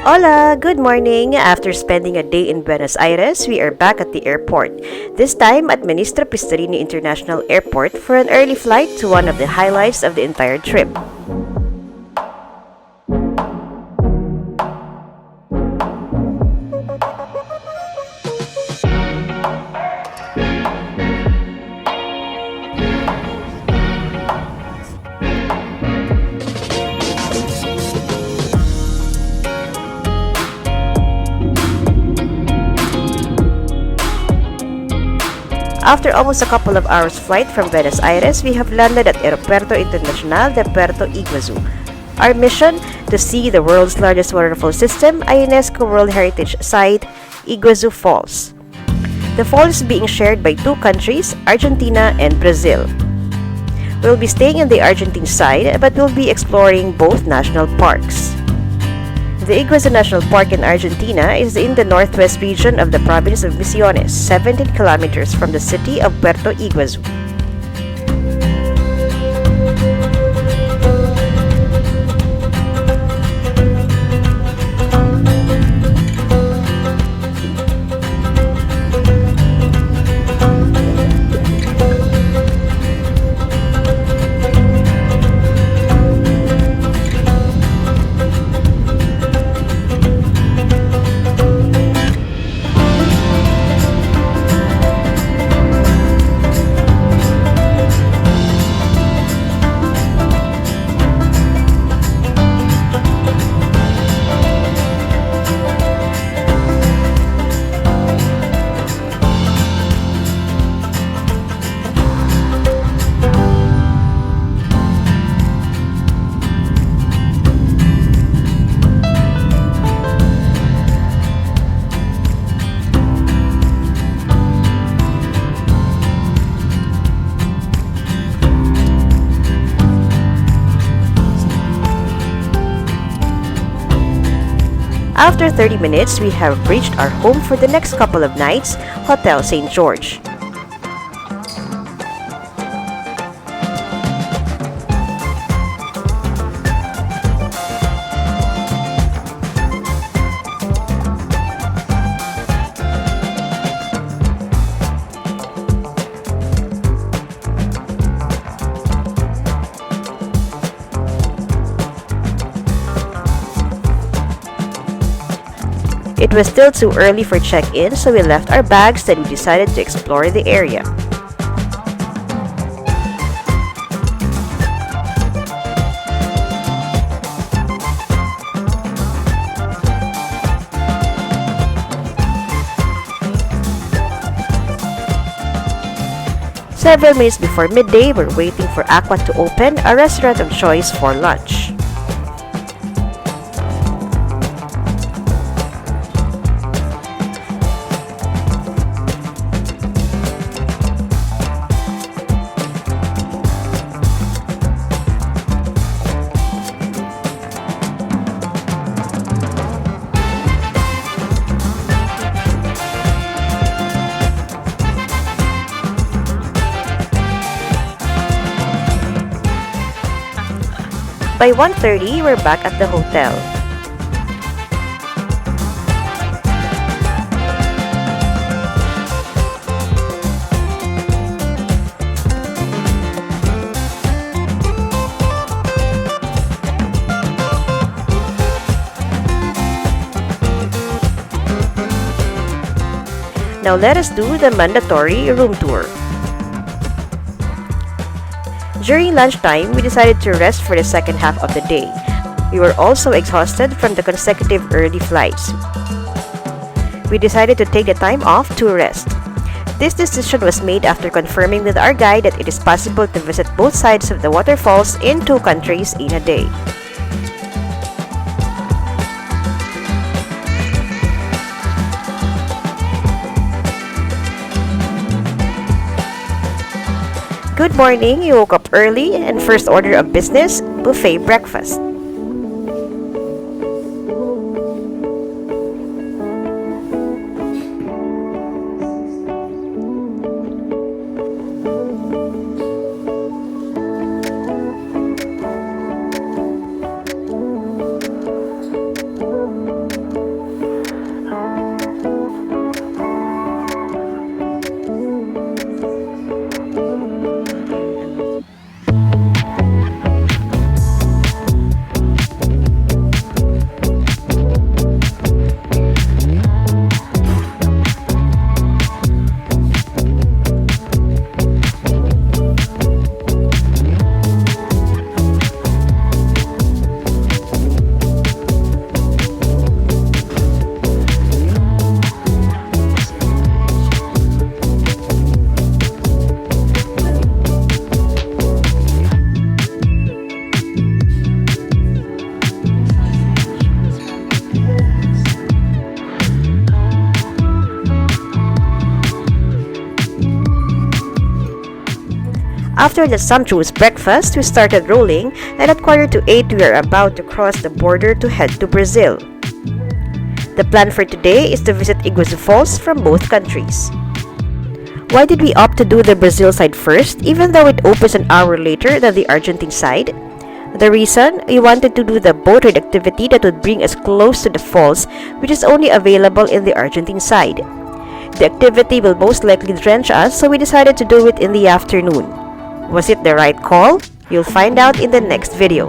Hola! Good morning! After spending a day in Buenos Aires, we are back at the airport. This time at Ministro Pistarini International Airport for an early flight to one of the highlights of the entire trip. After almost a couple of hours flight from Buenos Aires, we have landed at Aeropuerto Internacional de Puerto Iguazu. Our mission, to see the world's largest waterfall system, a Unesco World Heritage Site, Iguazu Falls. The falls is being shared by two countries, Argentina and Brazil. We'll be staying in the Argentine side, but we'll be exploring both national parks. The Iguazu National Park in Argentina is in the northwest region of the province of Misiones, 17 kilometers from the city of Puerto Iguazu. After 30 minutes, we have reached our home for the next couple of nights, Hotel St. George. It was still too early for check-in, so we left our bags and we decided to explore the area. Several minutes before midday, we're waiting for Aqua to open, a restaurant of choice for lunch. By 1:30, we're back at the hotel. Now let us do the mandatory room tour. During lunchtime, we decided to rest for the second half of the day. We were also exhausted from the consecutive early flights. We decided to take the time off to rest. This decision was made after confirming with our guide that it is possible to visit both sides of the waterfalls in two countries in a day. Good morning, you woke up early and first order of business, buffet breakfast. After the sumptuous breakfast, we started rolling, and at 7:45 we are about to cross the border to head to Brazil. The plan for today is to visit Iguazu Falls from both countries. Why did we opt to do the Brazil side first, even though it opens an hour later than the Argentine side? The reason, we wanted to do the boat ride activity that would bring us close to the falls, which is only available in the Argentine side. The activity will most likely drench us, so we decided to do it in the afternoon. Was it the right call? You'll find out in the next video.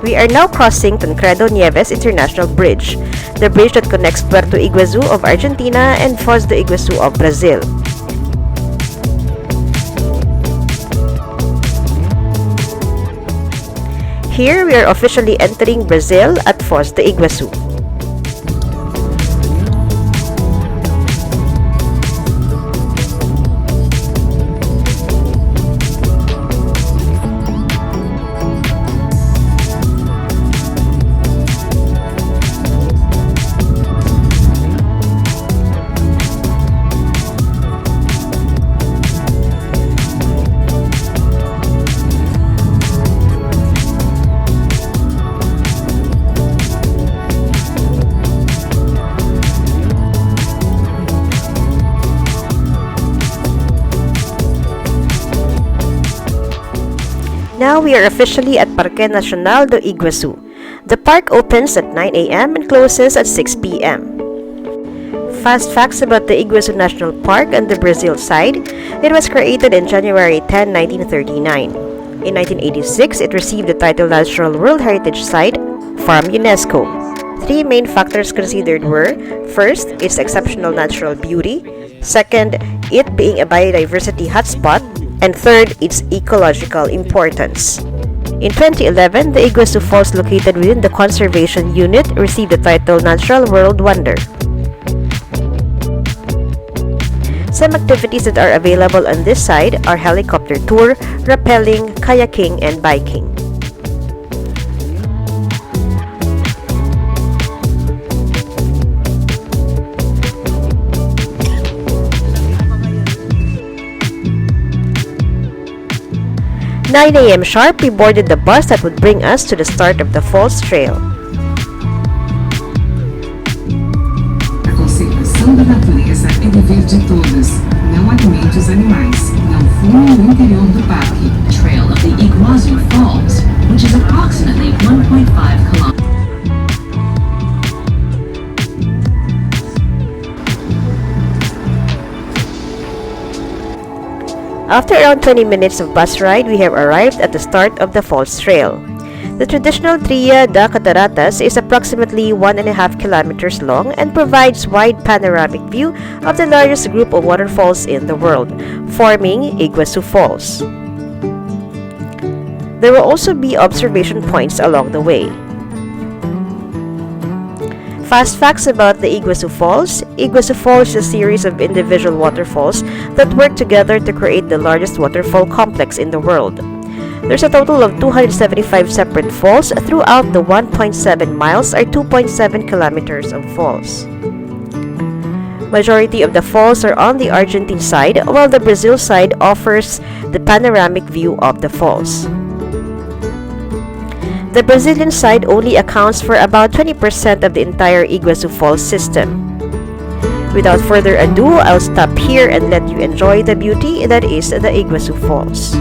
We are now crossing Tancredo Nieves International Bridge, the bridge that connects Puerto Iguazu of Argentina and Foz do Iguaçu of Brazil. Here, we are officially entering Brazil at Foz do Iguaçu. 'Now we are officially at Parque Nacional do Iguazu. The park opens at 9 a.m. and closes at 6 p.m. Fast facts about the Iguazu National Park on the Brazil side: it was created in January 10, 1939. In 1986, it received the title Natural World Heritage Site from Unesco. Three main factors considered were: first, its exceptional natural beauty; second, it being a biodiversity hotspot; and third, its ecological importance. In 2011, the Iguazu Falls located within the Conservation Unit received the title Natural World Wonder. Some activities that are available on this side are helicopter tour, rappelling, kayaking, and biking. At 9 a.m. sharp, we boarded the bus that would bring us to the start of the Falls Trail. A conservação da natureza é dever de todos. Não alimente os animais. Não fume no interior do parque. Trail of the Iguazu Falls, which is approximately 1.5 kilometers. After around 20 minutes of bus ride, we have arrived at the start of the Falls Trail. The traditional Tria da Cataratas is approximately 1.5 kilometers long and provides wide panoramic view of the largest group of waterfalls in the world, forming Iguazu Falls. There will also be observation points along the way. Fast facts about the Iguazu Falls. Iguazu Falls is a series of individual waterfalls that work together to create the largest waterfall complex in the world. There's a total of 275 separate falls throughout the 1.7 miles or 2.7 kilometers of falls. Majority of the falls are on the Argentine side, while the Brazil side offers the panoramic view of the falls. The Brazilian side only accounts for about 20% of the entire Iguazu Falls system. Without further ado, I'll stop here and let you enjoy the beauty that is the Iguazu Falls.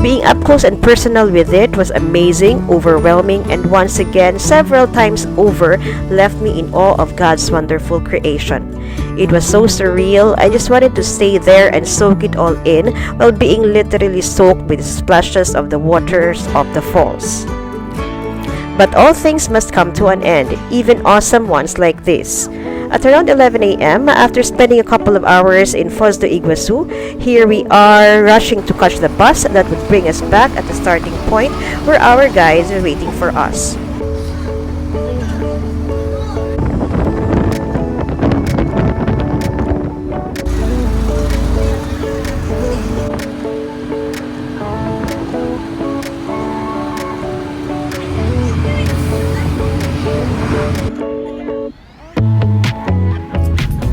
Being up close and personal with it was amazing, overwhelming, and once again, several times over, left me in awe of God's wonderful creation. It was so surreal, I just wanted to stay there and soak it all in while being literally soaked with the splashes of the waters of the falls. But all things must come to an end, even awesome ones like this. At around 11 a.m., after spending a couple of hours in Foz do Iguazu, here we are rushing to catch the bus that would bring us back at the starting point where our guides are waiting for us.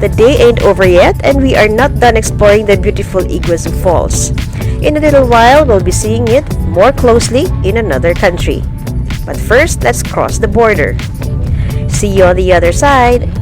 The day ain't over yet, and we are not done exploring the beautiful Iguazu Falls. In a little while, we'll be seeing it more closely in another country. But first, let's cross the border. See you on the other side.